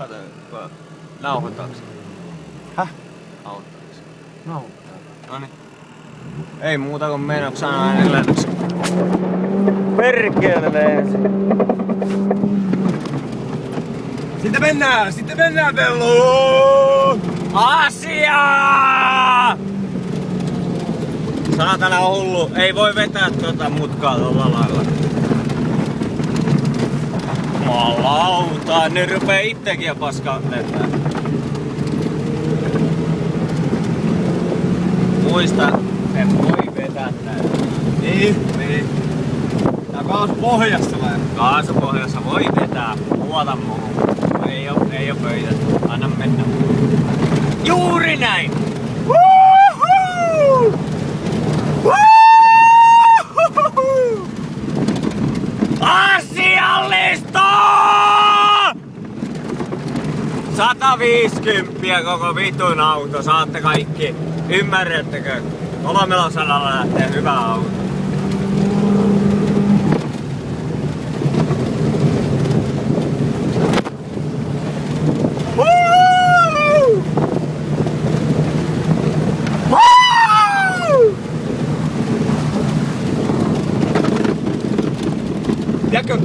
Kato, nauhoitaanko? Häh? Nauhoitaanko? Nauhoittaa. Noniin. Ei muuta kuin menoksi aina lennäksi. Perkele ensin. Sitten mennään Vellu! Asiaa! Saatana hullu, ei voi vetää tota mutkaa tolla lailla. Jumalauta, ne rupee ittekin jo paskaa lentää. Muista, et voi vetää näin. Niin. Tää kaasu pohjassa vai? Kaasupohjassa voi vetää, luota muuhun. Ei oo pöitä, anna mennä. Juuri näin! Woohoo! Woohoo! Asiallista! 150 koko vitun auto, saatte kaikki. Ymmärrättekö? 300 lähtee hyvä auto. Tiedätkö,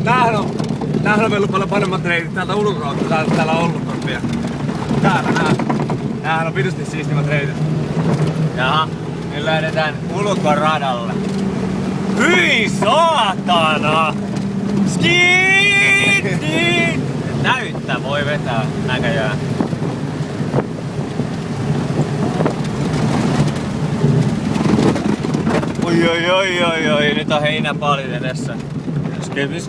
näähän on vellu paljon paremmat reitit täältä ulkokautta. Täällä on ollut vielä. Täällä näähän on vitusti siistimät reitit. Jaha, nyt lähdetään ulkoradalle. Hyi saatana! Skiitti! Täyttä voi vetää näköjään. Oi, nyt on heinäpaalit edessä. Skipi.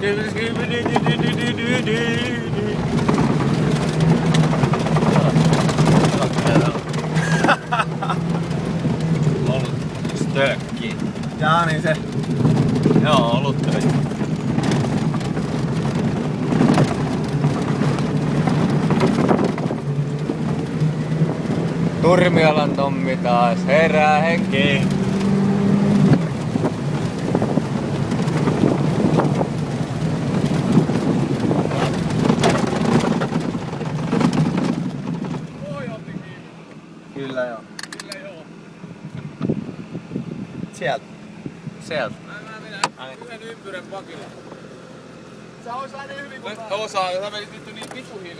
Olut stökki. Jaa niin se. Joo, olut töitä. Turmiolan Tommi taas herää henkiin. Kyllä joo. Sieltä. Sieltä. Mä menen yhden ympyrän pakilla. Sä ois aina hyvin kun... Osaan, sä menit vittu niin vittu hiljaa.